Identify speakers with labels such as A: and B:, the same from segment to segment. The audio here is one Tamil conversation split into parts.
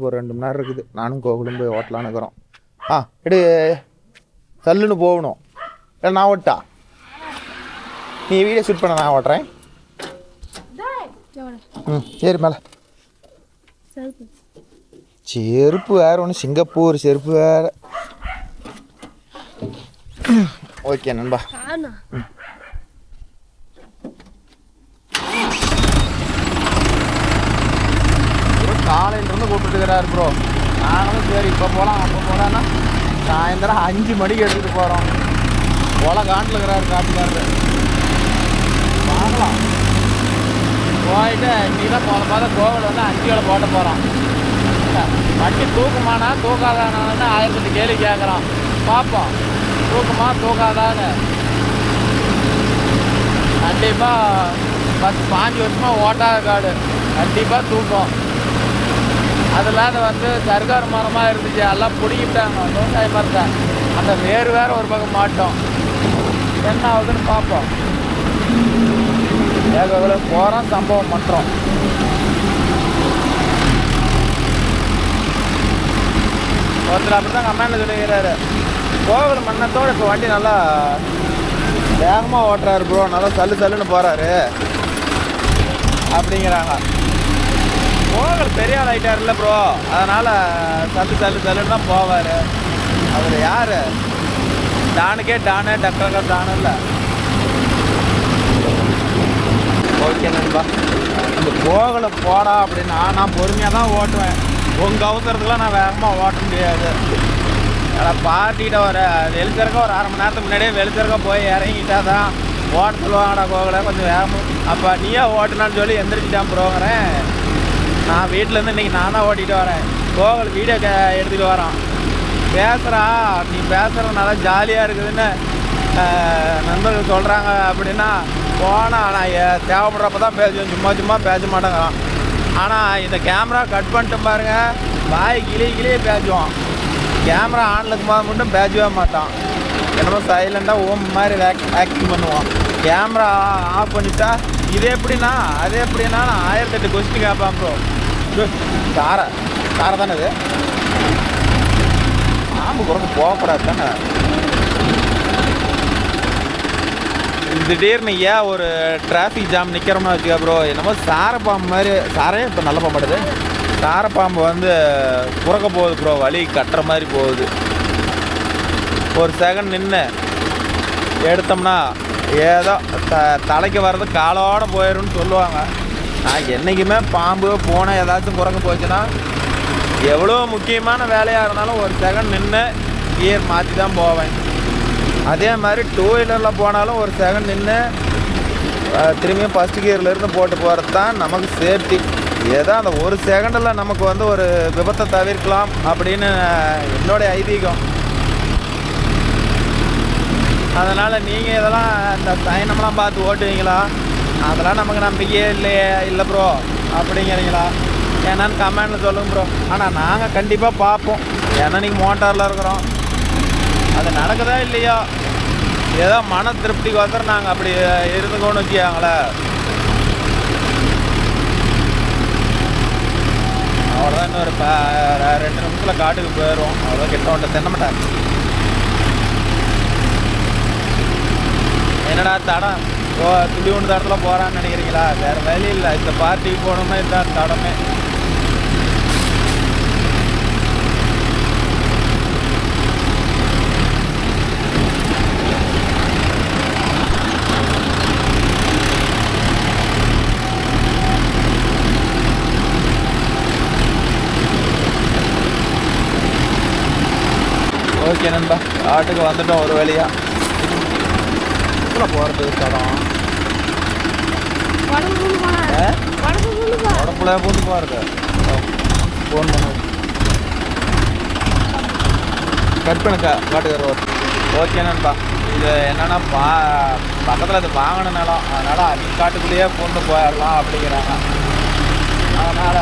A: ஒரு 2 மணி நேரம் இருக்குது. நானும் கோகுலும் போய் ஓட்டலான்னு இருக்கிறோம். எடு சல்லுன்னு போகணும். இல்லை நான் ஓட்டா, நீ வீடியோ ஷூட் பண்ண, நான் ஓட்டுறேன். சரி. மேலே செருப்பு வேறு ஒன்று, சிங்கப்பூர் செருப்பு வேறு. ஓகே நண்பா. காலையிலேருந்து கூப்பிட்டுருக்கிறாரு ப்ரோ. நாங்களும் சரி இப்போ போகலாம் அப்போ போகலான்னா சாயந்தரம் 5 மணிக்கு எடுத்துகிட்டு போகிறோம். காட்டில் இருக்கிறாரு காட்டுக்காரரு. வாங்கலாம் போயிட்டு இன்றைக்கி தான் மொதல் கோவில் வந்து 5 வேளை போட்ட போகிறோம். வண்டி தூக்குமானா தூக்காதானு 1008 கேள்வி கேட்குறான். பார்ப்போம் தூக்குமா தூக்காதான்னு. கண்டிப்பாக 10-15 வருஷமாக ஓட்டாத காடு, கண்டிப்பாக தூக்கும். அதில் வந்து சர்க்கார் மரமாக இருந்துச்சு, எல்லாம் பிடிக்கிட்டாங்க. விவசாய மரத்தை அந்த வேறு ஒரு பக்கம் மாட்டோம். என்ன ஆகுதுன்னு பார்ப்போம். எவ்வளோ போகிறோம் சம்பவம் பண்ணுறோம். ஒருத்தர் அப்படி தான் கமெண்ட்ல சொல்லிக்கிறாரு, கோவில் மன்னத்தோடு இப்போ வண்டி நல்லா வேகமாக ஓட்டுறாரு ப்ரோ, நல்லா சல்லுன்னு போகிறாரு அப்படிங்கிறாங்க. கோவில் பெரிய ஆள் ஆகிட்டார் இல்லை ப்ரோ, அதனால் சல்லுன்னு தான் போவார். அவர் யார்? டானுக்கே டானு, டக்கரக்கா டானு இல்லை. ஓகே நண்பா, இந்த கோவிலை போடா அப்படின்னா நான் பொறுமையாக தான் ஓட்டுவேன். உங்கள் அவசரத்துக்குலாம் நான் வேகமாக ஓட்ட முடியாது. ஆனால் பார்ட்டிகிட்ட வெளிச்சருக்கா ஒரு 1/2 மணி நேரத்துக்கு முன்னாடியே வெளிச்சருக்கா போய் இறங்கிட்டா தான் ஓட்ட சொல்லுவாங்கடா கோவிலை கொஞ்சம் வேகமாக. அப்போ நீயா ஓட்டுனான்னு சொல்லி எந்திரிச்சிட்டான் ப்ரோங்கிறேன். நான் வீட்டிலேருந்து இன்றைக்கி நான் தான் ஓட்டிகிட்டு வரேன். கோவில் வீடியோ எடுத்துகிட்டு வரோம். பேசுகிறா, நீ பேசுகிற நல்லா ஜாலியாக இருக்குதுன்னு நண்பர்கள் சொல்கிறாங்க அப்படின்னா போனால். ஆனால் தேவைப்படுறப்ப தான் பேசுவேன், சும்மா பேச மாட்டேங்கிறான். ஆனால் இந்த கேமரா கட் பண்ணிட்டு பாருங்க, வாய் கிளியே பேசுவான். கேமரா ஆனில் இருக்கும்போது மட்டும் பேசவே மாட்டான். என்னமோ சைலண்டாக ஓம் மாதிரி ஆக்டிங் பண்ணுவான். கேமரா ஆஃப் பண்ணிட்டா இது எப்படின்னா அது எப்படின்னா 1008 கொஸ்டின் கேட்பான் ப்ரோ. காரை தானே இது, பாம்பு குறைஞ்சு போகக்கூடாது தானே. திடீர்னு ஏன் ஒரு டிராஃபிக் ஜாம் நிற்கிறோம்னு வச்சுக்கா ப்ரோ, என்னமோ சாரப்பாம்பு மாதிரி. சாரே இப்போ நல்ல பாம்படுது. சாரப்பாம்பு வந்து குறைக்க போகுது ப்ரோ, வலி கட்டுற மாதிரி போகுது. ஒரு செகண்ட் நின்று எடுத்தோம்னா ஏதோ தலைக்கு வர்றது காலோடு போயிடும்னு சொல்லுவாங்க. நான் என்றைக்குமே பாம்பு பூனை ஏதாச்சும் குறைக்க போச்சுன்னா எவ்வளோ முக்கியமான வேலையாக இருந்தாலும் ஒரு செகண்ட் நின்று கியர் மாற்றி தான் போவேன். அதே மாதிரி 2 வீலரில் போனாலும் ஒரு செகண்ட் நின்று திரும்பியும் ஃபஸ்ட் கியர்லேருந்து போட்டு போகிறது தான் நமக்கு சேஃப்டி. ஏதோ அந்த ஒரு செகண்டில் நமக்கு வந்து ஒரு விபத்தை தவிர்க்கலாம் அப்படின்னு என்னுடைய ஐதீகம். அதனால் நீங்கள் இதெல்லாம் இந்த சைனம்லாம் பார்த்து ஓட்டுவீங்களா? அதெல்லாம் நமக்கு நம்பிக்கையே இல்லை ப்ரோ அப்படிங்கிறீங்களா? ஏன்னான்னு கமெண்டில் சொல்லுங்க ப்ரோ. ஆனால் நாங்கள் கண்டிப்பாக பார்ப்போம். ஏன்னா நீங்கள் மோட்டாரில் இருக்கிறோம், அது நடக்குதா இல்லையா, ஏதோ மன திருப்திக்கோசரம் நாங்கள் அப்படி இருந்துக்கோன்னு வச்சுக்காங்களே. அவ்வளோதான், இன்னொரு 2 நிமிஷத்தில் காட்டுக்கு போயிடுவோம். அவ்வளோ கிட்ட வந்துட்டு தென்ன மாட்டாங்க. என்னடா தடம் துளி ஒன்று தடத்துல போகிறான்னு நினைக்கிறீங்களா? வேறு வழி இல்லை, இந்த பார்ட்டிக்கு போகணும்னா இதுதான் தடமே. ஓகே நண்பா, காட்டுக்கு வந்துட்டோம் ஒரு வழியாக. போகிறது தடம் உடம்புல பூந்து போகிறது. ஃபோன் பண்ண கட் பண்ணுக்கா காட்டுக்கார. ஓகே நண்பா, இது என்னென்னா பக்கத்தில் இது வாங்கின நிலம், அதனால் காட்டுக்குள்ளேயே பூந்து போயிடலாம் அப்படிங்கிறாங்க. அதனால்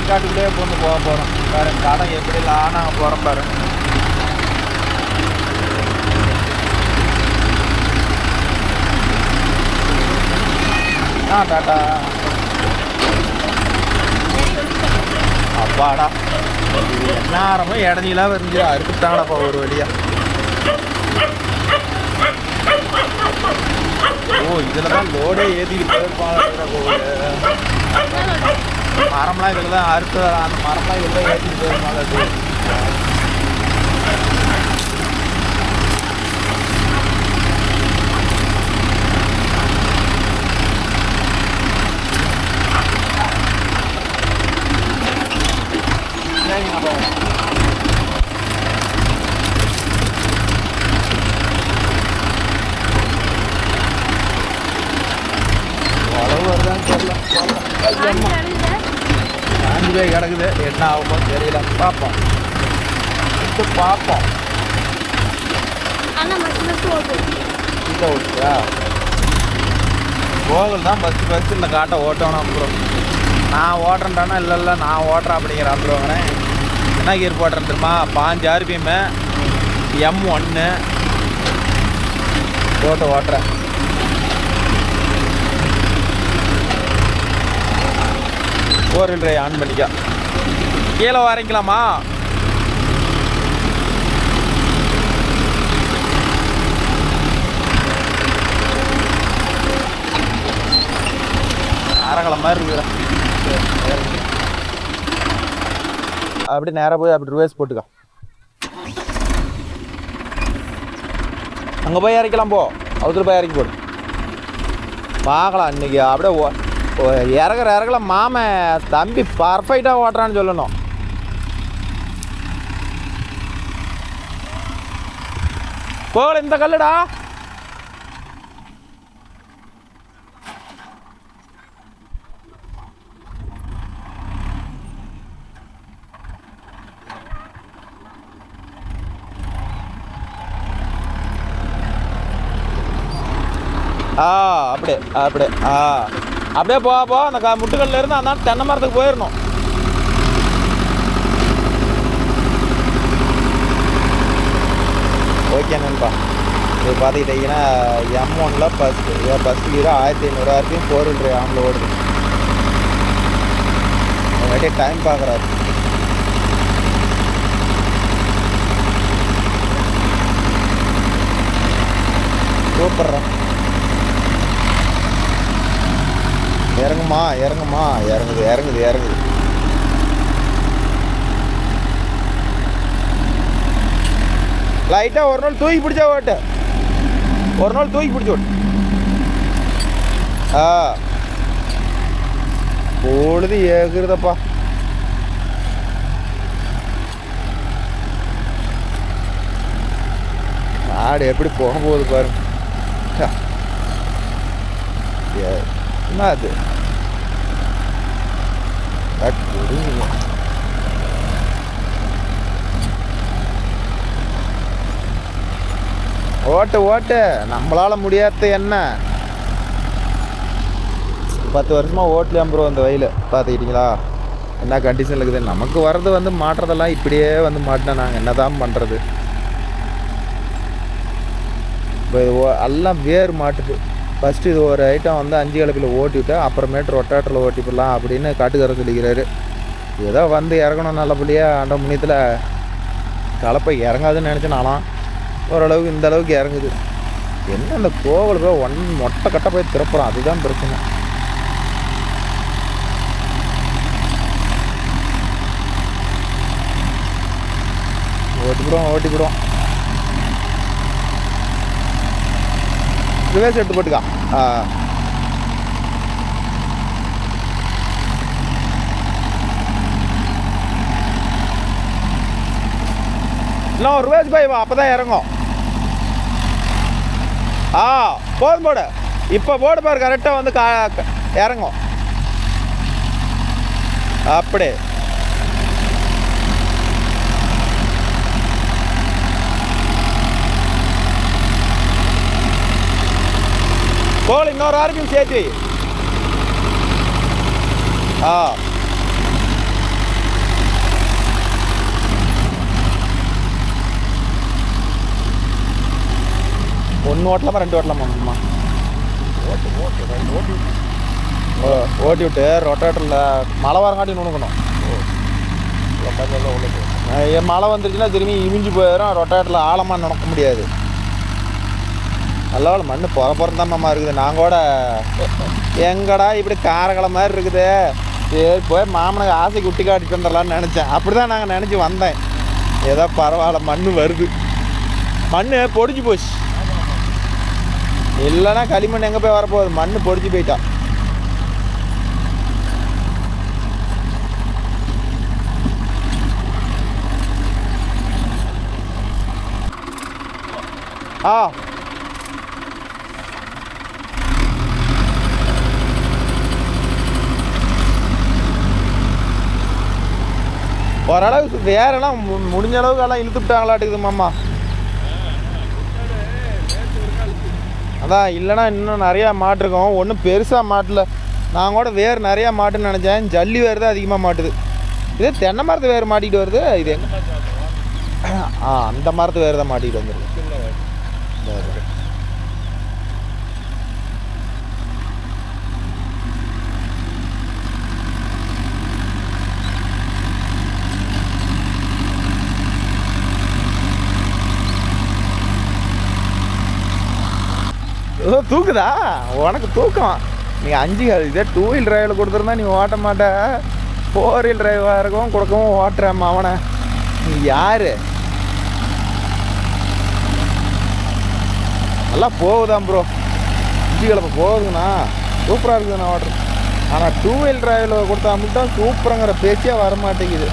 A: காட்டுக்குள்ளேயே பூந்து போக போகிறோம். வேறு தடம் எப்படிலாம் நாங்கள் போகிறோம் பாரு. டாட்டா. அப்பாடா இது என்ன ஆரம்பம் இடஞ்சிலாம் வந்து அறுத்துட்டாங்கடாப்பா ஒரு வழியா. ஓ இதில் தான் லோடே ஏற்றிட்டு போயிருப்பாங்க. மரம்லாம் இதில் தான் அறுத்து அந்த மரம்லாம் இதில் தான் ஏற்றிட்டு போயிருப்பாங்க. அளவு வருதான்னு தெரியல. காஞ்சி போய் கிடக்குது, என்ன ஆகுமோ தெரியல. பார்ப்போம் பார்ப்போம். ஓட்டுதா கோகுல் தான் ஃபஸ்ட்டு இந்த காட்டை ஓட்டணும். அப்புறம் நான் ஓட்டுறேன்டானா இல்லை நான் ஓட்டுறேன் அப்படிங்கிற அப்புறம் என்ன கீர் போட்டுறேன் தெரியுமா? 5 RPM M1 போட்டு ஓட்டுறேன். ஃபோர் வீல் டிரைவ் ஆன் பண்ணிக்க. கீழே வரைக்கலாமா? அரகலை மாதிரி இருக்குதா? அப்படி நேராக போய் அப்படி ரிவர்ஸ் போட்டுக்க. அங்கே போய் இறக்கலாம். போ அவத்துல போய் இறக்கி போடு. பார்க்கலாம் இன்னைக்கு அப்படியே இறக்கல மாமன் தம்பி பர்ஃபெக்டாக ஓட்டுறான்னு சொல்லணும். போகல இந்த கல்லுடா. அப்படியே அப்படியே அப்படியே போ அந்த முட்டுக்கல்ல இருந்து அந்த தென்னை மரத்துக்கு போயிடணும். ஓகே நண்பா, இது பார்த்துக்கிட்டிங்கன்னா M1 ஃபஸ்ட் கீரை 1500 RPM 4 வீல் டிரைவ் ஆனில் ஓடுது. நிறைய டைம் பார்க்குறாரு. சூப்பர்றா. இறங்குமா இறங்குது. லைட்டாக ஒரு நாள் தூக்கி பிடிச்சா ஓட்டு. ஓட்டு. பொழுது ஏகுறதப்பா. நாடு எப்படி போக போகுது பாருங்க. என்ன அது ஓட்டு நம்மளால முடியாத என்ன 10 வருஷமாக ஓட்டலையாம் ப்ரோ. அந்த வயல் பார்த்துக்கிட்டிங்களா என்ன கண்டிஷன் இருக்குது. நமக்கு வர்றது மாட்டுறதெல்லாம் இப்படியே மாட்டினா நாங்கள் என்ன தான் பண்ணுறது. இப்போ எல்லாம் வேர் மாட்டுது. ஃபஸ்ட்டு இது ஒரு ஐட்டம் 5 கலப்பில் ஓட்டிவிட்டு அப்புறமேட்டு ரொட்டாட்டரில் ஓட்டிவிடலாம் அப்படின்னு காட்டுக்கார சொல்லிக்கிறாரு. ஏதோ இறங்கணும் நல்லபடியாக ஆண்ட முன்னியத்தில். கலப்பை இறங்காதுன்னு நினச்சேனாலாம் ஓரளவுக்கு இந்த அளவுக்கு இறங்குது. என்ன அந்த கோவில் போய் மொட்டை கட்ட போய் திறப்புறோம், அதுதான் பிரச்சனை. ஓட்டிவிடுவோம். ரிவர்ஸ் எடுத்து போட்டுக்கா. இன்னும் ரிவர்ஸ் போய் அப்போ தான் இறங்கும். போதும் போடு. இப்போ போடு பாரு, கரெக்டாக இறங்கும். அப்படி கோல் இன்னொரு RPM சேர்த்து. ஒன்று ஓட்டலாமா 2 ஓட்டலாமா? ஓட்டி விட்டு ரொட்டாட்டரில் மழை வரங்காட்டி நுணுக்கணும். மழை வந்துருச்சுன்னா திரும்பி இமிஞ்சு போயிடும், ரொட்டாட்டில் ஆழமாக நடக்க முடியாது. நல்ல மண் புறப்புறம் மாமா இருக்குது. நான் கூட எங்கடா இப்படி காரக்கலை மாதிரி இருக்குது, சரி போய் மாமனுக்கு ஆசைக்கு விட்டு காட்டிட்டு வந்துடலான்னு நினச்சேன். அப்படி தான் நாங்கள் நினச்சி வந்தேன். ஏதோ பரவாயில்ல, மண் வருது. மண் பொடிஞ்சு போச்சு, இல்லைன்னா களிமண் எங்கே போய் வரப்போகுது, மண் பொடிஞ்சு போயிட்டா. ஓரளவுக்கு வேறெல்லாம் முடிஞ்ச அளவுக்கு எல்லாம் இழுத்துட்டாங்களாட்டுக்குது மாமா. அதான் இல்லைன்னா இன்னும் நிறையா மாட்டிருக்கோம். ஒன்றும் பெருசாக மாட்டல. நான் கூட வேறு நிறையா மாட்டுன்னு நினச்சேன். ஜல்லி வேறு தான் அதிகமாக மாட்டுது. இதே தென்னை மரத்து வேறு மாட்டிகிட்டு வருது. இது அந்த மரத்து வேறு தான் மாட்டிகிட்டு வந்துருக்கு. தூக்குதா உனக்கு தூக்கம்? நீ 5 இதே 2 வீல் டிரைவில் கொடுத்துருந்தா நீ ஓட்ட மாட்ட. 4 வீல் டிரைவாக இருக்கவும் கொடுக்கவும் ஓட்டுறேம்மா அவனை. நீ யார்? நல்லா போகுதான் ப்ரோ, 5 கிழமை போகுதுண்ணா, சூப்பராக இருக்குதுண்ணா ஓட்டுறேன். ஆனால் 2 வீல் டிரைவில் கொடுத்தா மட்டும் சூப்பருங்கிற பேச்சே வரமாட்டேங்குது.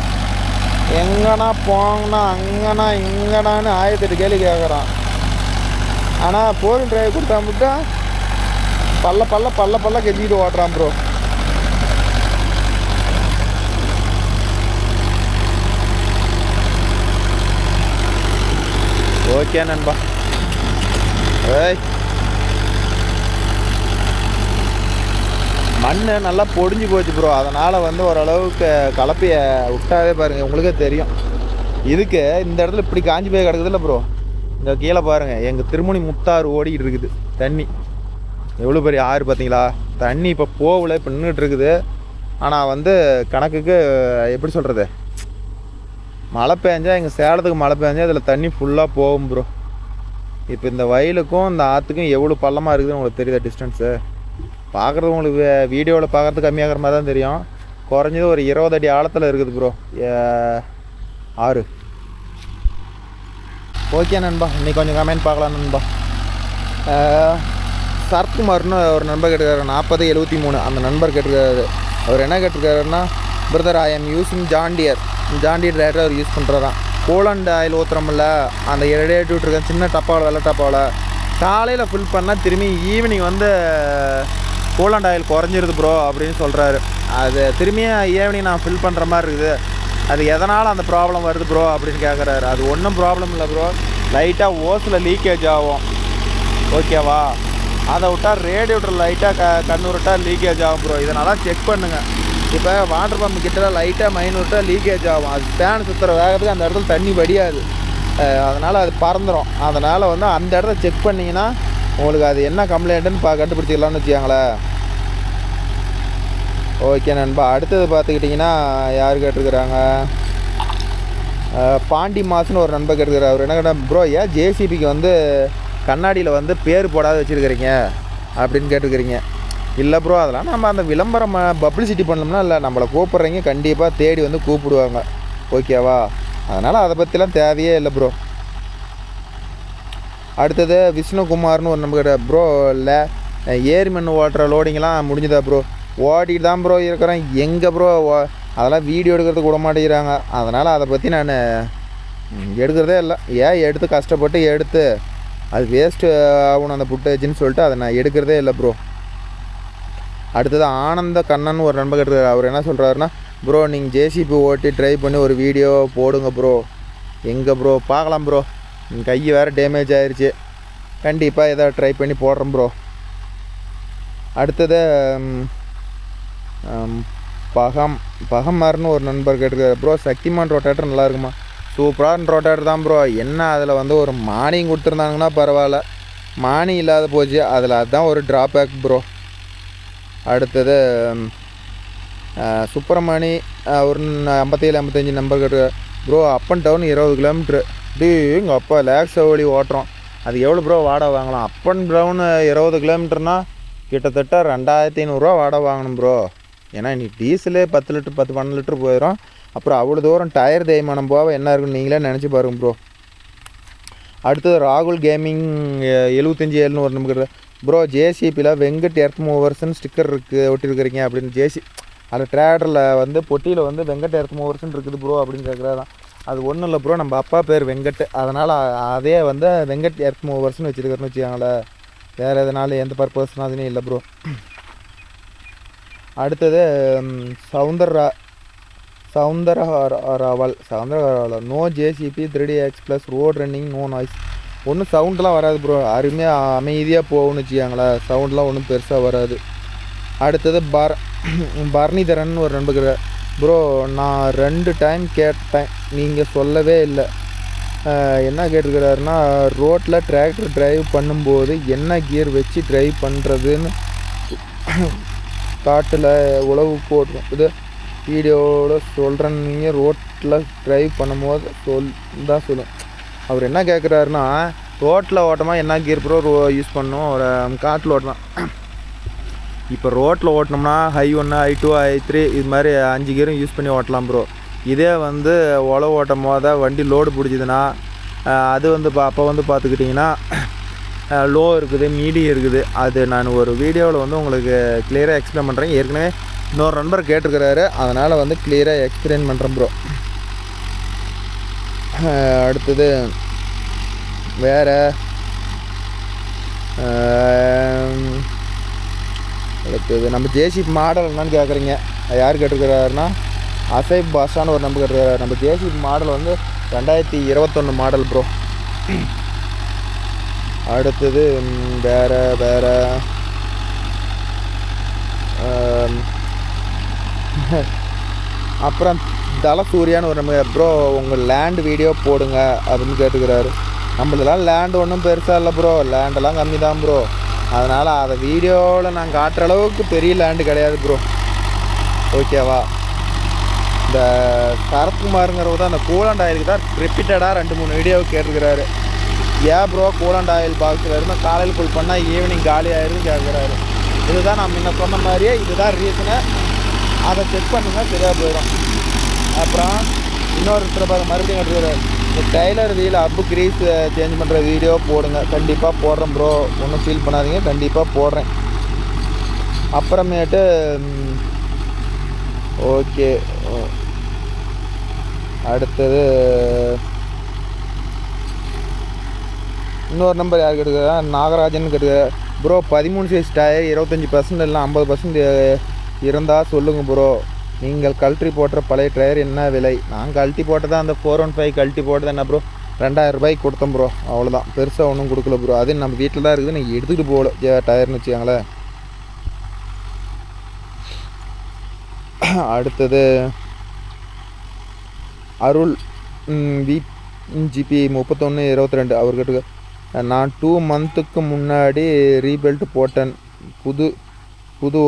A: எங்கன்னா போங்கண்ணா, அங்கேண்ணா இங்கேண்ணான்னு 1008 கேள்வி கேட்குறான். ஆனால் 4 வீல் டிரைவ் கொடுத்தா மட்டும் பல்ல கெஞ்சிக்கிட்டு ஓட்டுறான் ப்ரோ. ஓகே நண்பா. ஏய், மண் நல்லா பொடிஞ்சு போச்சு ப்ரோ. அதனால் வந்து ஓரளவுக்கு கலப்பையை விட்டாவே பாருங்கள், உங்களுக்கே தெரியும். இதுக்கு இந்த இடத்துல இப்படி காஞ்சி போய் கிடக்குதுல்ல ப்ரோ. இங்கே கீழே பாருங்கள், எங்கள் திருமணி முத்தாறு ஓடிக்கிட்டு இருக்குது. தண்ணி எவ்வளோ பெரிய ஆறு பார்த்தீங்களா? தண்ணி இப்போ போகல, இப்போ நின்றுட்டு இருக்குது. ஆனால் வந்து கணக்குக்கு எப்படி சொல்கிறது, மழை பெஞ்சா, எங்கள் சேலத்துக்கு மழை பெஞ்சா இதில் தண்ணி ஃபுல்லாக போகும் ப்ரோ. இப்போ இந்த வயலுக்கும் இந்த ஆற்றுக்கும் எவ்வளோ பள்ளமாக இருக்குதுன்னு உங்களுக்கு தெரியுதா? டிஸ்டன்ஸு பார்க்குறது உங்களுக்கு வீடியோவில் பார்க்குறது கம்மியாகிற மாதிரி தான் தெரியும். குறைஞ்சது ஒரு 20 அடி ஆழத்தில் இருக்குது ப்ரோ ஆறு. ஓகே நண்பா, இன்னைக்கு கொஞ்சம் கமெண்ட் பார்க்கலாம் நண்பா. சரத்குமார்னு ஒரு நண்பர் கேட்டுருக்காரு, 4073 அந்த நண்பர் கேட்டிருக்காரு. அவர் என்ன கேட்டிருக்காருன்னா, brother I am using John Deere rotator அவர் யூஸ் பண்ணுறாராம். போலண்ட் ஆயில் ஊற்றுறமில்ல, அந்த ரேடியூட்ருக்கேன் சின்ன டப்பாவில், வெள்ளை டப்பாவில் காலையில் ஃபில் பண்ணால் திரும்பி ஈவினிங் வந்து போலண்ட் ஆயில் குறைஞ்சிருது ப்ரோ அப்படின்னு சொல்கிறாரு. அது திரும்பியும் ஈவினிங் நான் ஃபில் பண்ணுற மாதிரி இருக்குது. அது எதனால் அந்த ப்ராப்ளம் வருது ப்ரோ அப்படின்னு கேட்குறாரு. அது ஒன்றும் ப்ராப்ளம் இல்லை ப்ரோ, லைட்டாக ஓஸில் லீக்கேஜ் ஆகும், ஓகேவா? அதை விட்டால் ரேடியேட்டர் லைட்டாக கண்ணு விட்டால் லீக்கேஜ் ஆகும் ப்ரோ. இதனால் செக் பண்ணுங்கள். இப்போ வாட்டர் பம்ப் கிட்ட லைட்டாக மைன் விட்டால் லீக்கேஜ் ஆகும். அது ஃபேன் சுற்றுற வேகத்துக்கு அந்த இடத்துல தண்ணி வடியாது, அதனால் அது பறந்துடும். அதனால் வந்து அந்த இடத்த செக் பண்ணிங்கன்னா உங்களுக்கு அது என்ன கம்ப்ளைண்ட்டுன்னு கண்டுபிடிச்சிக்கலாம்னு வச்சுக்காங்களேன். ஓகே நண்பா. அடுத்தது பார்த்துக்கிட்டிங்கன்னா யார் கேட்டிருக்கிறாங்க, பாண்டி மாசுன்னு ஒரு நண்பர் கேட்டிருக்கிறார். அவர் என்ன கேட்டால், ப்ரோ ஏன் ஜேசிபிக்கு வந்து கண்ணாடியில் வந்து பேர் போடாத வச்சுருக்கிறீங்க அப்படின்னு கேட்டுருக்கிறீங்க. இல்லை ப்ரோ, அதெல்லாம் நம்ம அந்த விளம்பரம் பப்ளிசிட்டி பண்ணோம்னா இல்லை, நம்மளை கூப்பிட்றீங்க கண்டிப்பாக தேடி வந்து கூப்பிடுவாங்க, ஓகேவா? அதனால் அதை பற்றிலாம் தேவையே இல்லை ப்ரோ. அடுத்தது விஷ்ணுகுமார்னு ஒரு நம்பர், ப்ரோ இல்லை ஏரிமண் ஓட்டுற லோடிங்கெலாம் முடிஞ்சுதா ப்ரோ? ஓட்டிகிட்டு தான் ப்ரோ இருக்கிறேன். எங்கே ப்ரோ அதெல்லாம் வீடியோ எடுக்கிறதுக்கு விட மாட்டேங்கிறாங்க. அதனால் அதை பற்றி நான் எடுக்கிறதே இல்லை. ஏன் எடுத்து கஷ்டப்பட்டு எடுத்து அது வேஸ்ட்டு ஆகணும் அந்த ஃபுட்டேஜ்னு சொல்லிட்டு அதை நான் எடுக்கிறதே இல்லை ப்ரோ. அடுத்தது ஆனந்த கண்ணன் ஒரு நண்பர் கேட்டுருக்காரு. அவர் என்ன சொல்கிறாருன்னா, ப்ரோ நீங்கள் ஜேசிபி ஓட்டி ட்ரை பண்ணி ஒரு வீடியோ போடுங்க ப்ரோ. எங்கே ப்ரோ? பார்க்கலாம் ப்ரோ, கை வேறு டேமேஜ் ஆயிடுச்சு, கண்டிப்பாக எதாவது ட்ரை பண்ணி போடுறேன் ப்ரோ. அடுத்தது பகமார்னு ஒரு நண்பர் கேட்டிருக்காரு, ப்ரோ சக்திமான் ரொட்டேட்டர் நல்லா இருக்குமா? சூப்பரான ரொட்டேட்டர் தான் ப்ரோ. என்ன அதில் வந்து ஒரு மானியம் கொடுத்துருந்தாங்கன்னா பரவாயில்ல, மானி இல்லாத போச்சு, அதில் அதுதான் ஒரு ட்ராபேக் ப்ரோ. அடுத்தது சுப்பிரமணி ஒரு 57-55 நம்பர் கேட்டிருக்காரு, bro up and down 20 kilometre. எங்கள் அப்பா லேக்ஸ் வழி ஓட்டுறோம். அது எவ்வளோ ப்ரோ வாடகை வாங்கலாம்? அப் அண்ட் டவுன் 20 கிலோமீட்டர்னா கிட்டத்தட்ட 2500 வாடகை வாங்கணும் ப்ரோ. ஏன்னா இன்னைக்கு டீசலே 10 லிட்டர் 12 லிட்டர் போயிடும். அப்புறம் அவ்வளோ தூரம் டயர் தேய்மானம் போக என்ன இருக்குன்னு நீங்களே நினச்சி பாருங்க ப்ரோ. அடுத்தது ராகுல் கேமிங் 75,700 நமக்கு ப்ரோ. ஜேசிபியில் வெங்கட் எர்த் மூவர்ஸ்ன்னு ஸ்டிக்கர் இருக்குது ஒட்டியிருக்கிறீங்க அப்படின்னு அந்த ட்ரேடரில் வந்து பொட்டியில் வந்து வெங்கட் எர்த் மூவர்ஸ்ன்னு இருக்குது ப்ரோ அப்படின்னு கேட்குறாதான். அது ஒன்றும் இல்லை ப்ரோ, நம்ம அப்பா பேர் வெங்கட், அதனால் அதே வந்து வெங்கட் எர்த் மூவர்ஸ்ன்னு வச்சுருக்கிறேன்னு வச்சுக்காங்களேன். வேறு எதனால எந்த பர்பஸ்னால் அதுனே இல்லை ப்ரோ. அடுத்தது சவுந்தரராவல் no JCB 3DX plus road running no noise. ஒன்றும் சவுண்டெலாம் வராது ப்ரோ, அருமையாக அமைதியாக போகணும்னு வச்சுக்காங்களேன். சவுண்டெலாம் ஒன்றும் பெருசாக வராது. அடுத்தது பரணிதரன் ஒரு நண்பர் ப்ரோ. நான் 2 டைம் கேட்டேன், நீங்கள் சொல்லவே இல்லை. என்ன கேட்டுக்கிறாருன்னா, ரோட்டில் டிராக்டர் டிரைவ் பண்ணும்போது என்ன கியர் வச்சு டிரைவ் பண்ணுறதுன்னு காட்டில் உழவு போடுறோம். இது வீடியோவில் சொல்கிறேன், நீங்கள் ரோட்டில் ட்ரைவ் பண்ணும்போது சொல்லும். அவர் என்ன கேட்குறாருன்னா, ரோட்டில் ஓட்டமாக என்ன கியர் ப்ரோ யூஸ் பண்ணணும், ஒரு காட்டில் ஓட்டலாம். இப்போ ரோட்டில் ஓட்டினோம்னா I1 I2 I3 இது மாதிரி 5 கியரும் யூஸ் பண்ணி ஓட்டலாம் ப்ரோ. இதே வந்து உழவு ஓட்டும் போது வண்டி லோடு பிடிச்சிதுன்னா அது வந்து அப்போ வந்து பார்த்துக்கிட்டிங்கன்னா லோ இருக்குது, மீடியம் இருக்குது. அது நான் ஒரு வீடியோவில் வந்து உங்களுக்கு கிளியராக எக்ஸ்பிளைன் பண்ணுறேன். ஏற்கனவே இன்னொரு நண்பர் கேட்டிருக்கிறாரு, அதனால் வந்து கிளியராக எக்ஸ்பிளைன் பண்ணுறேன் ப்ரோ. அடுத்தது வேறு அடுத்தது நம்ம ஜேசிபி மாடல் என்னன்னு கேட்குறீங்க. யார் கேட்டிருக்கிறாருன்னா அசைப் பாஷான்னு ஒரு நம்பர் கேட்டிருக்கிறாரு. நம்ம ஜேசிபி மாடல் வந்து 2021 மாடல் ப்ரோ. அடுத்தது வேறு அப்புறம் தலசூரியான்னு ஒரு நம்ம ப்ரோ உங்கள் லேண்டு வீடியோ போடுங்க அப்படின்னு கேட்டுக்கிறாரு. நம்மளதெல்லாம் லேண்டு ஒன்றும் பெருசாக இல்லை ப்ரோ, லேண்டெல்லாம் கம்மி தான் ப்ரோ. அதனால் அதை வீடியோவில் நான் காட்டுற அளவுக்கு பெரிய லேண்டு கிடையாது ப்ரோ, ஓகேவா. இந்த சரத்குமாருங்கிறவங்க தான் அந்த கூலாண்ட் ஆயிலுக்கு தான் ரிப்பீட்டடாக 2-3 வீடியோ கேட்டுருக்கிறாரு. ஏன் ப்ரோ கூலாண்ட் ஆயில் பாக்ஸில் இருந்தால் காலையில் ஃபுல் பண்ணால் ஈவினிங் காலி ஆயிடுன்னு கேட்குறாரு. இதுதான் நான் முன்ன சொன்ன மாதிரியே, இதுதான் ரீசனை. அதை செக் பண்ணுங்கள், சரியாக போயிடும். அப்புறம் இன்னொரு மறுபடியும் கேட்டுக்கிறாரு, இந்த டைலர் வீல் அப்பு கிரீஸ் சேஞ்ச் பண்ணுற வீடியோ போடுங்க. கண்டிப்பாக போடுறேன் ப்ரோ, ஒன்றும் ஃபீல் பண்ணாதீங்க, கண்டிப்பாக போடுறேன். அப்புறமேட்டு ஓகே. அடுத்தது இன்னொரு நம்பர் யார் கேட்டுக்கிறா, நாகராஜன் கேட்டுக்கிறார் ப்ரோ. 13 சைஸ் டயர் 25% இல்லை 50% இருந்தால் சொல்லுங்கள் ப்ரோ. நீங்கள் கழட்டி போட்டுற பழைய டயர் என்ன விலை? நான் கழட்டி போட்டதான் அந்த 415 கழட்டி போட்டது என்ன ப்ரோ 2000 ரூபாய்க்கு கொடுத்தேன் ப்ரோ, அவ்வளோதான். பெருசாக ஒன்றும் கொடுக்கல ப்ரோ. அது நம்ம வீட்டில் தான் இருக்குது, நீங்கள் எடுத்துகிட்டு போகல டயர்னு வச்சுக்காங்களேன். அடுத்தது அருள் VGP 3122 அவர்கிட்ட நான் 2 மந்த்துக்கு முன்னாடி ரீபெல்ட் போட்டேன். புது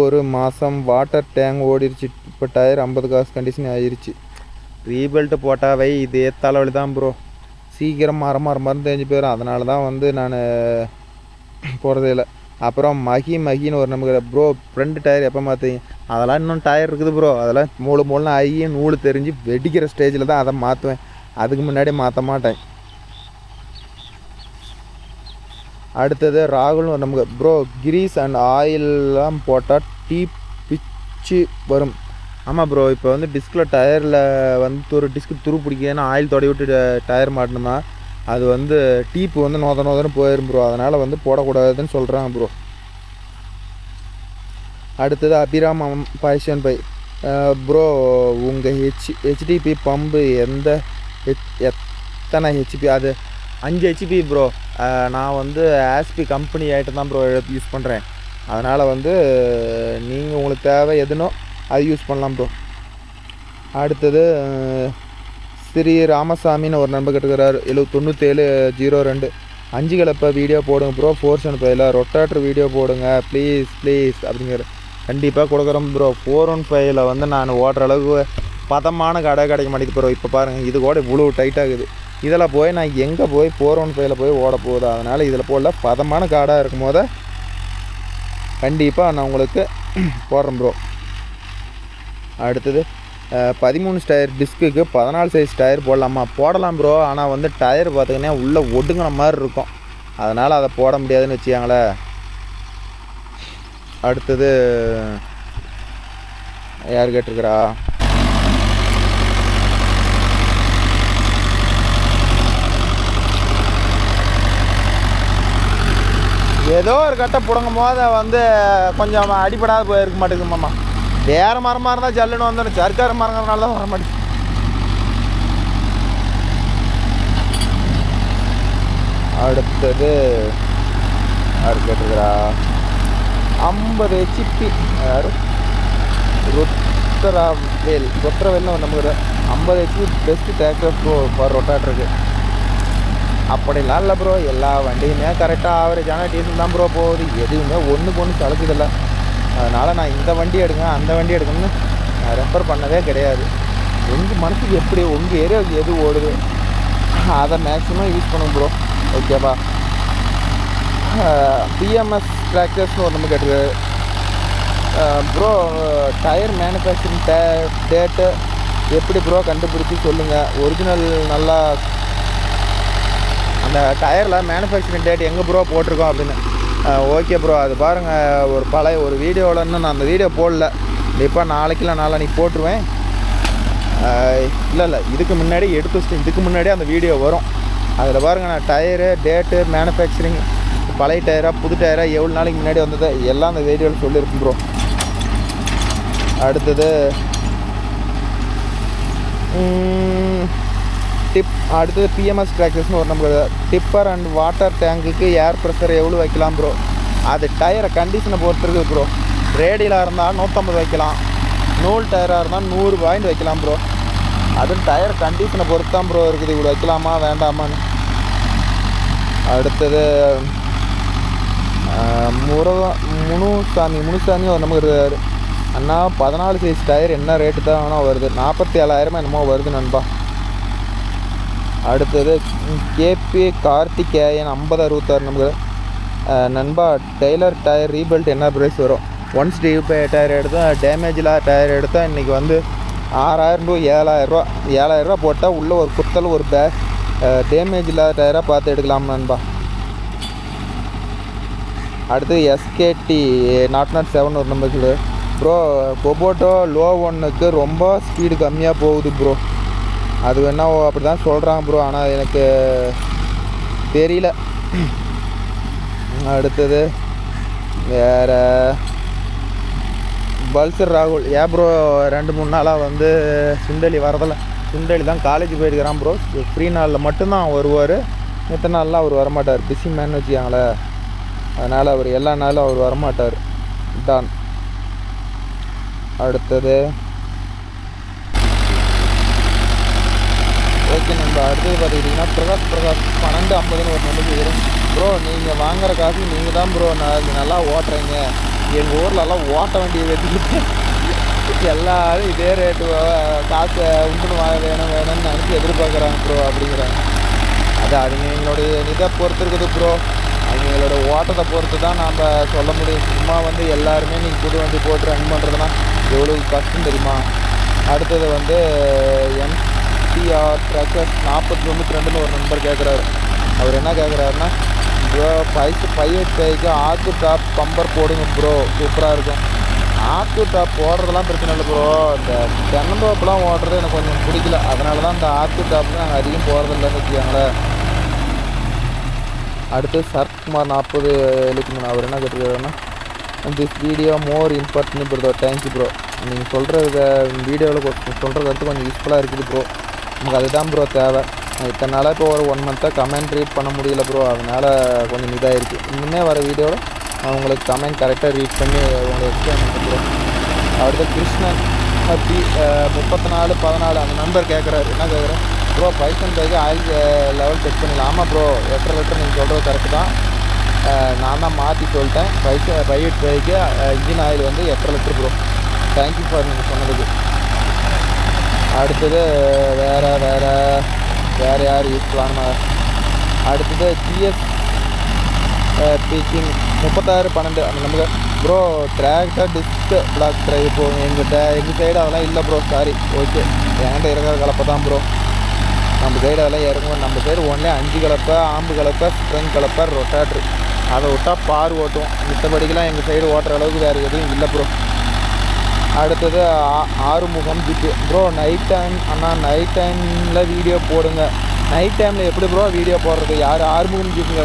A: ஒரு மாதம் வாட்டர் டேங்க் ஓடிடுச்சு. இப்போ டயர் 50 காசு கண்டிஷன் ஆயிடுச்சு. ரீபெல்ட் போட்டாவை இது தலைவலி தான் ப்ரோ, சீக்கிரம் மரம் தெரிஞ்சு போயிடும். அதனால தான் வந்து நான் போகிறதே இல்லை. அப்புறம் மகின்னு ஒரு நமக்கு ப்ரோ ஃப்ரண்ட் டயர் எப்போ மாற்றுங்க? அதெல்லாம் இன்னும் டயர் இருக்குது ப்ரோ, அதெல்லாம் மூணுன்னு ஆகி நூல் தெரிஞ்சு வெடிக்கிற ஸ்டேஜில் தான் அதை மாற்றுவேன், அதுக்கு முன்னாடி மாற்ற மாட்டேன். அடுத்தது ராகுல் நமக்கு ப்ரோ கிரீஸ் அண்ட் ஆயிலெலாம் போட்டால் பிச்சு வரும். ஆமாம் ப்ரோ, இப்போ வந்து டிஸ்கில் டயரில் வந்து ஒரு டிஸ்க்கு துரு பிடிக்கன்னா ஆயில் தொடை விட்டு டயர் மாட்டணுமா, அது வந்து டீப்பு வந்து நோதன்னு போயிடும் ப்ரோ. அதனால் வந்து போடக்கூடாதுன்னு சொல்கிறாங்க ப்ரோ. அடுத்தது அபிராம் பாய்ஷன் பை ப்ரோ, உங்கள் ஹெச்டிபி பம்பு எத்தனை ஹெச்பி? அது 5 ஹெச்பி ப்ரோ. நான் வந்து ஆஸ்பி கம்பெனி ஐட்டம் தான் ப்ரோ யூஸ் பண்ணுறேன். அதனால் வந்து நீங்கள் உங்களுக்கு தேவை எதுனோ அது யூஸ் பண்ணலாம் ப்ரோ. அடுத்தது ஸ்ரீ ராமசாமின்னு ஒரு நண்பர் கேட்டுக்கிறார் 9702 5 கலப்பை வீடியோ போடுங்க ப்ரோ. 415 ரொட்டாட்டர் வீடியோ போடுங்க ப்ளீஸ் அப்படிங்கிற. கண்டிப்பாக கொடுக்குறோம் ப்ரோ. 415 வந்து நான் ஓடுற அளவுக்கு பதமான கடை கிடைக்க மாட்டேங்குது ப்ரோ. இப்போ பாருங்கள், இது கூட இவ்வளோ டைட்டாகுது. இதில் போய் நான் எங்கே போய் 415 போய் ஓட போகுது. அதனால் இதில் போடல. பதமான காடாக இருக்கும் போது கண்டிப்பாக நான் உங்களுக்கு போடுறேன் ப்ரோ. அடுத்தது 13 டயர் டிஸ்க்குக்கு 14 சைஸ் டயர் போடலாமா? போடலாம் ப்ரோ. ஆனால் வந்து டயர் பார்த்திங்கன்னா உள்ளே ஒடுங்கின மாதிரி இருக்கும். அதனால் அதை போட முடியாதுன்னு வச்சுக்காங்களேன். அடுத்தது யார் கேட்டிருக்கிறா? ஏதோ ஒரு கட்டை பிடுங்கும் போது வந்து கொஞ்சம் அடிப்படாத போயிருக்க மாட்டேங்குமாம்மா. வேறு மரமாக இருந்தால் ஜல்லுன்னு வந்துடும். சர்க்கார மரங்கிறதுனால தான் வர மாட்டேங்குது. அடுத்தது யார் கேட்டிருக்கிறா? 50 HP யார்? ரொட்டரவேல்னு நமக்கு 50 HP best tractor bro for ரொட்டாட்டருக்கு. அப்படிலாம் இல்லை ப்ரோ. எல்லா வண்டியுமே கரெக்டாக ஆவரேஜான டீசல் தான் ப்ரோ போகுது. எதுவுமே ஒன்றுக்கு ஒன்று சளைச்சதில்லை. அதனால் நான் இந்த வண்டி எடுங்க அந்த வண்டி எடுக்கணும்னு நான் ரெஃபர் பண்ணதே கிடையாது. உங்கள் மனசுக்கு எப்படி உங்கள் ஏரியாவுக்கு எது ஓடுது அதை மேக்ஸிமம் யூஸ் பண்ணும் ப்ரோ. ஓகேவா? பிஎம்எஸ் டிராக்டர்ஸ்னு ஒரு நம்ம கேட்டுருக்கு ப்ரோ. டயர் மேனுஃபேக்சரிங் டேட்டு எப்படி ப்ரோ கண்டுபிடிச்சி சொல்லுங்கள். ஒரிஜினல் நல்லா அந்த டயரில் மேனுஃபேக்சரிங் டேட் எங்கே ப்ரோ போட்டிருக்கோம் அப்படின்னு. ஓகே ப்ரோ, அது பாருங்கள். ஒரு பழைய ஒரு வீடியோவில் இன்னும் நான் அந்த வீடியோ போடல. இப்போ நாளைக்கு நாளைக்கு போட்டுருவேன். இல்லை இதுக்கு முன்னாடி எடுத்து வச்சுட்டு இதுக்கு முன்னாடி அந்த வீடியோ வரும். அதில் பாருங்கள், நான் டயரு டேட்டு மேனுஃபேக்சரிங் பழைய டயராக புது டயராக எவ்வளோ நாளைக்கு முன்னாடி வந்தது எல்லாம் அந்த வீடியோவில் சொல்லியிருக்கேன் ப்ரோ. அடுத்தது அடுத்தது பிஎம்எஸ் டிராக்டர்ஸ்னு ஒரு நமக்கு டிப்பர் அண்ட் வாட்டர் டேங்குக்கு ஏர் ப்ரெஷர் எவ்வளோ வைக்கலாம் ப்ரோ? அது டயரை கண்டிஷனை பொறுத்துருக்கு ப்ரோ. ரேடியலாக இருந்தால் 150 வைக்கலாம். நூல் டயராக இருந்தால் 100 பாயிண்ட் வைக்கலாம் ப்ரோ. அது டயர் கண்டிஷனை பொறுத்து தான் ப்ரோ இருக்குது. இவ்வளோ வைக்கலாமா வேண்டாமான்னு. அடுத்தது முனுசாமி ஒரு நமக்கு இருக்காரு. அண்ணா 14 சைஸ் டயர் என்ன ரேட்டு தான் வேணால் வருது? 47,000 என்னமோ வருது நண்பா. அடுத்தது கேபி கார்த்திகேயன் 5066 நமக்கு நண்பா. டெய்லர் டயர் ரீபெல்ட் என்ன ப்ரைஸ் வரும்? ஒன்ஸ் டயர் எடுத்தால் டேமேஜில் டயர் எடுத்தால் இன்றைக்கி வந்து 6,000 to 7,000 7,000 போட்டால் உள்ளே ஒரு குத்தல் ஒரு டேமேஜ் இல்லாத டயராக பார்த்து எடுக்கலாம் நண்பா. அடுத்து SKT 007 ஒரு நம்பர் சொல்லு ப்ரோ. கொபோட்டோ லோ 1க்கு ரொம்ப ஸ்பீடு கம்மியாக போகுது ப்ரோ. அது வேணா அப்படி தான் சொல்கிறாங்க ப்ரோ. ஆனால் எனக்கு தெரியல. அடுத்தது வேறு பல்சர் ராகுல். ஏன் ப்ரோ 2-3 நாளாக வந்து சுண்டலி வரதில்லை? சுண்டலி தான் காலேஜ் போயிருக்கிறான் ப்ரோ. ஃப்ரீ நாளில் மட்டும்தான் வருவார். மற்ற நாள்லாம் அவர் வரமாட்டார். பிஸி மேன் வச்சுக்காங்களே. அதனால் அவர் எல்லா நாளும் அவர் வரமாட்டார் தான். அடுத்தது ஓகே நண்பா. அடுத்தது பார்த்துக்கிட்டிங்கன்னா பிரகாஷ் 1250 ஒரு நம்பருக்கு வரும் ப்ரோ. நீங்கள் வாங்குகிற காசு நீங்கள் தான் ப்ரோ நல்லா ஓட்டுறீங்க. எங்கள் ஊர்லலாம் ஓட்ட வண்டியை வச்சுக்கிட்டு எல்லோரும் இதே ரேட்டு காசை உண்டுன்னு வேணும்னு நினச்சி எதிர்பார்க்குறாங்க ப்ரோ அப்படிங்கிறாங்க. அது எங்களுடைய இதை பொறுத்து இருக்குது ப்ரோ. அவங்களோட ஓட்டத்தை பொறுத்து தான் நாம் சொல்ல முடியும். சும்மா வந்து எல்லாருமே நீங்கள் புது வண்டி போட்டு ரன் பண்ணுறதுனா எவ்வளோ கஷ்டம் தெரியுமா? அடுத்தது வந்து MTR ட்ராக்டர்ஸ் 4092 ஒரு நம்பர் கேட்குறாரு. அவர் என்ன கேட்குறாருன்னா ப்ரோ 585க்கு ஆத்து டாப் பம்பர் போடுங்க ப்ரோ, சூப்பராக இருக்கும். ஆத்து டாப் போடுறதெல்லாம் பிரச்சனை இல்லை ப்ரோ. இந்த தென்னந்தோப்பெலாம் ஓடுறது எனக்கு கொஞ்சம் பிடிக்கல. அதனால தான் இந்த ஆத்து டாப்னு நாங்கள் அதிகம் போகிறதில்லன்னு வச்சுக்காங்களேன். அடுத்து சரத்குமார் 4073 அவர் என்ன கேட்டுருக்காருன்னா this video more important bro. Thank you bro. நீங்கள் சொல்கிற வீடியோவில் சொல்கிற கருத்து கொஞ்சம் யூஸ்ஃபுல்லாக இருக்குது ப்ரோ. நமக்கு அதுதான் ப்ரோ தேவை. இத்தனை நாளாக இப்போ ஒரு 1 மந்த்தாக கமெண்ட் ரீட் பண்ண முடியல ப்ரோ. அதனால் கொஞ்சம் இதாக இருக்குது. இன்னுமே வர வீடியோவில் நான் உங்களுக்கு கமெண்ட் கரெக்டாக ரீட் பண்ணி உங்களுக்கு எக்ஸ்பிளைன் பண்ண ப்ரோ. அடுத்து கிருஷ்ணன் 3414 அந்த நம்பர் கேட்குறாரு. என்ன கேட்குறேன் bro? Bison bike oil level check பண்ணிடலாம். ஆமாம் ப்ரோ, 8.5 லிட்டர் நீங்கள் சொல்கிறது கரெக்டு தான். நான் தான் மாற்றி சொல்லிட்டேன். பையட் பைக்கு இன்ஜின் ஆயில் வந்து 8.5 லிட்டர் ப்ரோ. தேங்க்யூ ஃபார் நீங்கள் சொன்னதுக்கு.
B: அடுத்தது வேறு யார் யூஸ் பண்ணலாம். அடுத்தது ஜிஎஸ் பீச்சிங் 3612 அந்த நமக்கு bro tractor disk block drive போகும் எங்கள் சைடு அதெல்லாம் இல்லை ப்ரோ. சாரி. ஓகே, என்கிட்ட இருக்கிற கலப்பை தான் ப்ரோ. நம்ம சைடு அதெல்லாம் இறங்குவோம். நம்ம சைடு ஒன்லே 5 கலப்பை, ஆம்பு கலப்பை, ஸ்ப்ரிங் கலப்பை, ரொட்டாட்ரு. அதை விட்டால் பார் ஓட்டுவோம். மித்தபடிக்கெலாம் எங்கள் சைடு ஓட்டுற அளவுக்கு வேறு எதுவும் இல்லை ப்ரோ. அடுத்தது ஆறுமுகம் ஜிப்பு ப்ரோ. நைட் டைம் அண்ணா நைட் டைமில் வீடியோ போடுங்க. நைட் டைமில் எப்படி ப்ரோ வீடியோ போடுறது? யார் ஆறுமுகம் ஜிப்புங்க?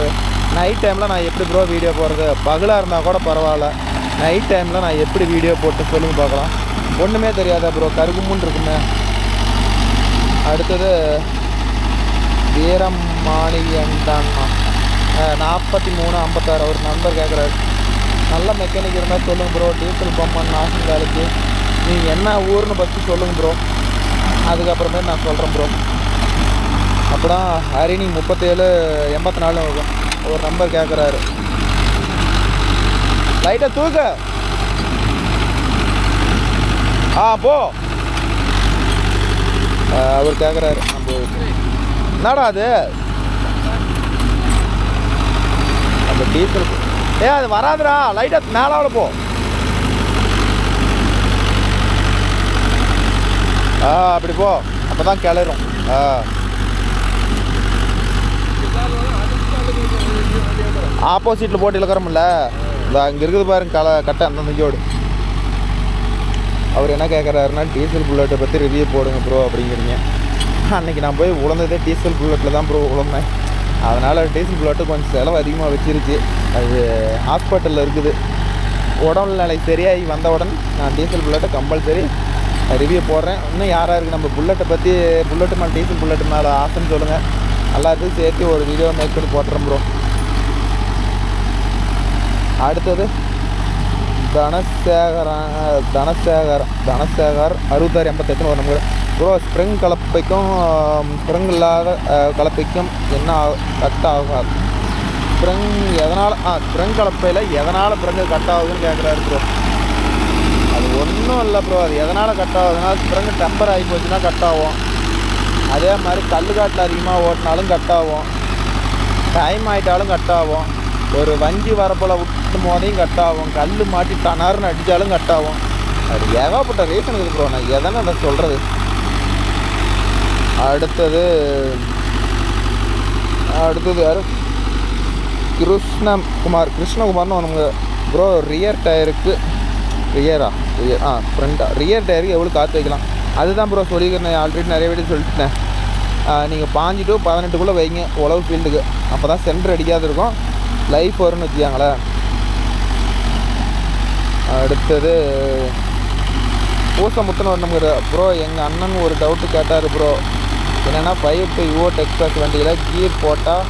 B: நைட் டைமில் நான் எப்படி ப்ரோ வீடியோ போடுறது? பகலாக இருந்தால் கூட பரவாயில்ல, நைட் டைமில் நான் எப்படி வீடியோ போட்டு சொல்லுங்க பார்க்கலாம். ஒன்றுமே தெரியாதா ப்ரோ? கருகுமுன்னு இருக்குமே. அடுத்தது வீரமாணியன்தான்மா 4356 ஒரு நண்பர் கேட்குறாரு. நல்ல மெக்கானிக் இருந்தால் சொல்லுங்கள் ப்ரோ. டீசல் பம்பன் நாசம் வேலைக்கு நீங்கள் என்ன ஊர்னு ஃபஸ்ட்டு சொல்லுங்கள் ப்ரோ, அதுக்கப்புறமே நான் சொல்கிறேன் ப்ரோ. அப்போதான் ஹரிணி 3784 ஒரு நம்பர் கேட்குறாரு. லைட்டாக தூக்க போ அவர் கேட்குறாரு. நம்ம என்னடா அது அந்த டீசல் அது வராதுடா. லைட்டாக மேலாவில் போ. அப்படி போ, அப்போ தான் கிளறும். ஆப்போசிட்டில் போட்டு இழுக்கிறோம்ல, இந்த அங்கே இருக்குது பாருங்க கட்டை அந்த ஜோடு. அவர் என்ன கேட்குறாருன்னா டீசல் புல்லட்டை பற்றி ரிவ்யூ போடுங்க ப்ரோ அப்படிங்கிறீங்க. அன்றைக்கி நான் போய் உழந்ததே டீசல் புல்லட்டில் தான் ப்ரோ உழந்தேன். அதனால் டீசல் புல்லட்டு கொஞ்சம் செலவு அதிகமாக வச்சிருச்சு. அது ஹாஸ்பிட்டலில் இருக்குது. உடம்பு நிலை சரியாகி வந்தவுடன் நான் டீசல் புல்லட்டை கம்பல்சரி ரிவ்யூ போடுறேன். இன்னும் யாராருக்கு நம்ம புல்லட்டை பற்றி புல்லட்டு மேலே டீசல் புல்லட்டு மேலே ஆசைன்னு சொல்லுங்கள். எல்லாத்துக்கும் சேர்த்து ஒரு வீடியோ மேக் பண்ணி போட்டுறேன் ப்ரோ. அடுத்தது தனசேகர் 6688 ஒரு நம்பர் ப்ரோ. ஸ்ப்ரிங் கலப்பைக்கும் ஸ்ப்ரிங் இல்லாத கலப்பைக்கும் என்ன கட் ஆகாது? ஸ்ப்ரிங் எதனால் ஸ்ப்ரிங் கலப்பையில் எதனால் ஸ்ப்ரிங்கு கட் ஆகுதுன்னு கேட்குறாரு ப்ரோ. அது ஒன்றும் இல்லை ப்ரோ. அது எதனால் கட் ஆகுதுன்னா ஸ்ப்ரிங்கு டெம்பர் ஆகி போச்சுன்னா கட் ஆகும். அதே மாதிரி கல்லுக்காட்டில் அதிகமாக ஓட்டினாலும் கட் ஆகும். டைம் ஆகிட்டாலும் கட் ஆகும். ஒரு வஞ்சி வரப்பில் விட்டு போதையும் கட் ஆகும். கல் மாட்டி டனார்னு அடித்தாலும் கட் ஆகும். அது ஏகப்பட்ட ரீசன் இருக்குது ப்ரோ. நான் எதனா அதை சொல்கிறது. அடுத்தது யார்? கிருஷ்ணகுமார்னு ஒன்றுங்க ப்ரோ. ரியர் டயருக்கு ஃப்ரண்ட்டாக ரியர் டயருக்கு எவ்வளோ காற்று வைக்கலாம்? அதுதான் ப்ரோ சொல்லிக்கிறேன். ஆல்ரெடி நிறைய வீடியோ சொல்லிட்டேன். நீங்கள் 5 to 18 வைங்க உழவு ஃபீல்டுக்கு. அப்போ தான் சென்டர் அடிக்காது இருக்கும், லைஃப் வரும்னு வச்சுக்காங்களேன். அடுத்தது பூசமுத்துன்னு வரணுங்கிற ப்ரோ. எங்கள் அண்ணன் ஒரு டவுட்டு கேட்டார் ப்ரோ. என்னென்னா 5 to வோல்ட் எக்ஸ்பிரஸ் வண்டியில் கீர் போட்டால்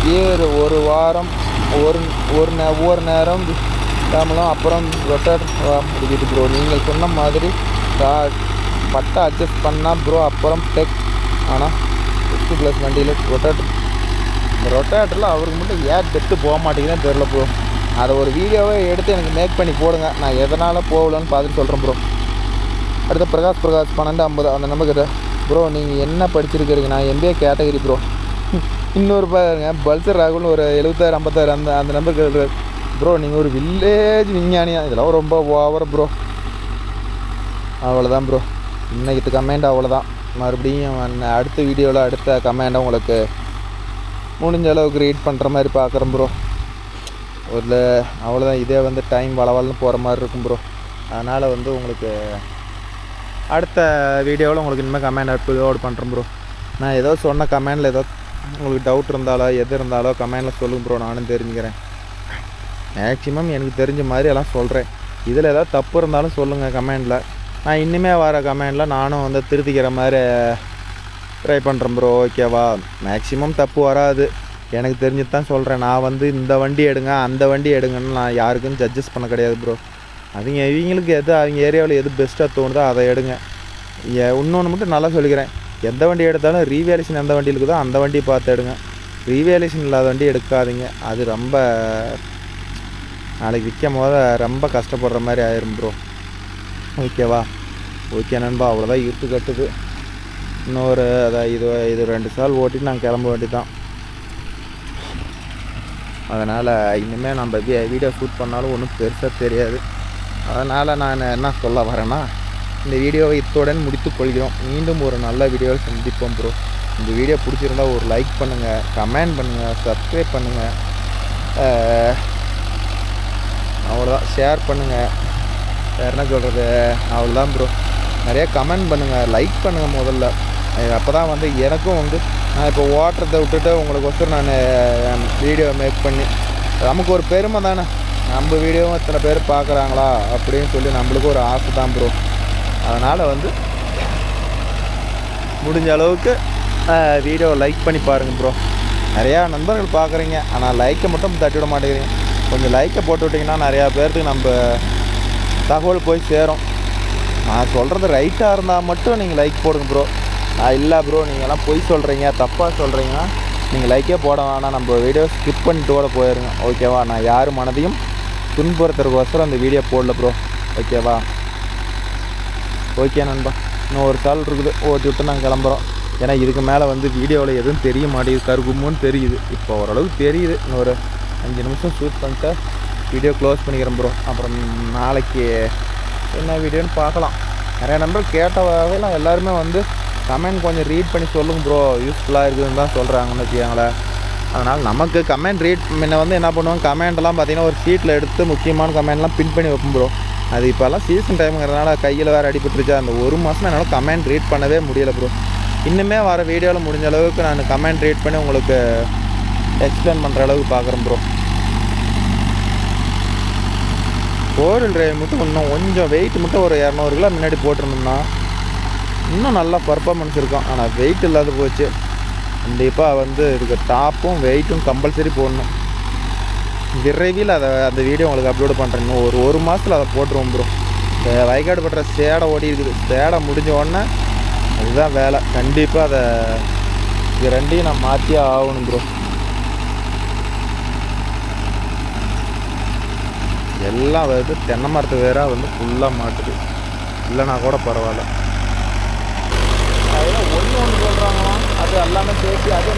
B: கீர் ஒரு வாரம் ஒவ்வொரு நேரம் தாமலாம் அப்புறம் ரொட்டேட் முடிக்கிது ப்ரோ. நீங்கள் சொன்ன மாதிரி பட்டை அட்ஜஸ்ட் பண்ணால் ப்ரோ அப்புறம் டெக். ஆனால் 50+ வண்டியில் ரொட்டேட்டரில் அவருக்கு மட்டும் ஏன் டெத்து போக மாட்டேங்குதுன்னு தெரில ப்ரோ. அதை ஒரு வீடியோவை எடுத்து எனக்கு மேக் பண்ணி போடுங்க. நான் எதனால் போகலன்னு பார்த்துட்டு சொல்கிறேன் ப்ரோ. அடுத்து பிரகாஷ் 1250 அந்த நம்பர் ப்ரோ. நீங்கள் என்ன படிச்சிருக்கிறீங்க? நான் MBA கேட்டகரி ப்ரோ. இன்னொரு பாருங்க பல்சர் ராகுல்னு ஒரு 7656 அந்த நம்பர் கேட்குறாரு ப்ரோ. நீங்கள் ஒரு வில்லேஜ் விஞ்ஞானியா? இதெல்லாம் ரொம்ப ஓவர் ப்ரோ. அவ்வளோதான் ப்ரோ. இன்னைக்கு கமெண்ட் அவ்வளோதான். மறுபடியும் அடுத்த வீடியோவில் அடுத்த கமெண்டை உங்களுக்கு முடிஞ்ச அளவுக்கு ரீட் பண்ணுற மாதிரி பார்க்குறேன் ப்ரோ. அவ்வளோதான். இதே டைம் வளவல்னு போகிற மாதிரி இருக்கும் ப்ரோ. அதனால் உங்களுக்கு அடுத்த வீடியோவில் உங்களுக்கு இனிமேல் கமெண்ட் அப்லோட் பண்ணுறேன் ப்ரோ. நான் ஏதோ சொன்ன கமெண்டில் ஏதோ உங்களுக்கு டவுட் இருந்தாலோ எது இருந்தாலோ கமெண்டில் சொல்லுங்க ப்ரோ. நானும் தெரிஞ்சுக்கிறேன். மேக்ஸிமம் எனக்கு தெரிஞ்ச மாதிரி எல்லாம் சொல்கிறேன். இதில் ஏதாவது தப்பு இருந்தாலும் சொல்லுங்கள் கமெண்டில். நான் இன்னுமே வர கமெண்டில் நானும் திருத்திக்கிற மாதிரி ட்ரை பண்ணுறேன் ப்ரோ. ஓகேவா? மேக்ஸிமம் தப்பு வராது. எனக்கு தெரிஞ்சு தான் சொல்கிறேன். நான் இந்த வண்டி எடுங்க அந்த வண்டி எடுங்கன்னு நான் யாருக்கும் ஜட்ஜஸ் பண்ண கிடையாது ப்ரோ. இவங்களுக்கு எது அவங்க ஏரியாவில் எது பெஸ்ட்டாக தோணுதோ அதை எடுங்க. இன்னொன்று மட்டும் நல்லா சொல்லிக்கிறேன். எந்த வண்டி எடுத்தாலும் ரீவேல்யூஷன் எந்த வண்டி இருக்குதோ அந்த வண்டியை பார்த்து எடுங்க. ரீவேல்யூஷன் இல்லாத வண்டி எடுக்காதீங்க. அது ரொம்ப நாளைக்கு விற்கும் போது ரொம்ப கஷ்டப்படுற மாதிரி ஆயிரும் ப்ரோ. ஓகேவா? ஓகே நண்பா. அவ்வளோதான். இருட்டு கட்டுது. இன்னொரு அதான் இது 2 சால் ஓட்டிட்டு நாங்கள் கிளம்ப வேண்டியதான். அதனால் இனிமேல் நம்ம வீடியோ ஷூட் பண்ணாலும் ஒன்றும் பெருசாக தெரியாது. அதனால் நான் என்ன சொல்ல வரேன்னா, இந்த வீடியோவை இத்துடன் முடித்து கொள்கிறோம். மீண்டும் ஒரு நல்ல வீடியோவில் சந்திப்போம் ப்ரோ. இந்த வீடியோ பிடிச்சிருந்தா ஒரு லைக் பண்ணுங்கள், கமெண்ட் பண்ணுங்கள், சப்ஸ்கிரைப் பண்ணுங்கள், அவ்வளோதான். ஷேர் பண்ணுங்கள். வேறு என்ன சொல்கிறது, அவ்வளோதான் ப்ரோ. நிறையா கமெண்ட் பண்ணுங்கள், லைக் பண்ணுங்கள் முதல்ல. அப்போ தான் வந்து எனக்கும் வந்து நான் இப்போ ஓட்டுறதை விட்டுட்டு உங்களுக்கொசரம் நான் வீடியோ மேக் பண்ணி நமக்கு ஒரு பெருமை தானே. நம்ம வீடியோவும் இத்தனை பேர் பார்க்குறாங்களா அப்படின்னு சொல்லி நம்மளுக்கு ஒரு ஆசை தான் ப்ரோ. அதனால் வந்து முடிஞ்ச அளவுக்கு வீடியோ லைக் பண்ணி பாருங்கள் ப்ரோ. நிறையா நண்பர்கள் பார்க்குறீங்க, ஆனால் லைக்கை மட்டும் தட்டி விட மாட்டேங்கிறீங்க. கொஞ்சம் லைக்கை போட்டு விட்டிங்கன்னா நிறையா பேர்த்துக்கு நம்ம தகவல் போய் சேரும். நான் சொல்கிறது ரைட்டாக இருந்தால் மட்டும் நீங்கள் லைக் போடுங்க ப்ரோ. இல்லை ப்ரோ நீங்கள்லாம் பொய் சொல்கிறீங்க, தப்பாக சொல்கிறீங்கன்னா நீங்கள் லைக்கே போட வேணாம், நம்ம வீடியோ ஸ்கிப் பண்ணிட்டு கூட போயிடுங்க. ஓகேவா? நான் யார் மனதையும் துன்புறுத்துறதுக்கோசரம் அந்த வீடியோ போடல ப்ரோ. ஓகேவா? ஓகே நண்பா, இன்னும் ஒரு சால் இருக்குது, ஓட்டி விட்டு நாங்கள் கிளம்புறோம். ஏன்னா இதுக்கு மேலே வந்து வீடியோவில் எதுவும் தெரிய மாட்டேங்குது, கருகுமோன்னு தெரியுது. இப்போ ஓரளவுக்கு தெரியுது. இன்னொரு 5 நிமிஷம் ஷூட் பண்ணிட்டு வீடியோ க்ளோஸ் பண்ணிக்கிறேன் ப்ரோ. அப்புறம் நாளைக்கு என்ன வீடியோன்னு பார்க்கலாம். நிறைய நம்பர் கேட்ட வகையில் எல்லாருமே வந்து கமெண்ட் கொஞ்சம் ரீட் பண்ணி சொல்லுங்கள் ப்ரோ, யூஸ்ஃபுல்லாக இருக்குதுன்னு தான் சொல்கிறாங்கன்னு வச்சுக்கோங்களேன். அதனால் நமக்கு கமெண்ட் ரீட் முன்ன வந்து என்ன பண்ணுவோம், கமெண்ட்லாம் பார்த்திங்கன்னா ஒரு ஷீட்டில் எடுத்து முக்கியமான கமெண்ட்லாம் பின் பண்ணி வைப்போம் ப்ரோ. அது இப்போல்லாம் சீசன் டைமுங்கிறதுனால கையில் வேறு அடிபட்டுருச்சு. அந்த ஒரு மாதம் என்னால் கமெண்ட் ரீட் பண்ணவே முடியலை ப்ரோ. இன்னுமே வர வீடியோவில் முடிஞ்ச அளவுக்கு நான் கமெண்ட் ரீட் பண்ணி உங்களுக்கு எக்ஸ்பிளைன் பண்ணுற அளவுக்கு பார்க்குறேன் ப்ரோ. 4 டிரைவ் மட்டும் இன்னும் கொஞ்சம் வெயிட் மட்டும் ஒரு 200 கிலோ முன்னாடி போட்டிருந்தோம்னா இன்னும் நல்லா பர்ஃபார்மன்ஸ் இருக்கும். ஆனால் வெயிட் இல்லாத போச்சு. கண்டிப்பாக வந்து இதுக்கு டாப்பும் வெயிட்டும் கம்பல்சரி போடணும். விரைவில் அந்த வீடியோ உங்களுக்கு அப்லோடு பண்ணுறேன். இன்னும் ஒரு மாதத்தில் அதை போட்டுருவோம் ப்ரோ. வயக்காடு பட்டுற சேடை ஓடி இருக்குது. சேடை முடிஞ்ச உடனே அதுதான் வேலை. கண்டிப்பாக அதை இது ரெண்டையும் நான் மாற்றியே ஆகணும் ப்ரோ. எல்லாம் வந்து தென்னை மரத்து வேற வந்து ஃபுல்லாக மாட்டுது. இல்லைனா கூட பரவாயில்ல. அதெல்லாம் ஒன்று சொல்கிறாங்களாம், அது எல்லாமே சேர்த்து அது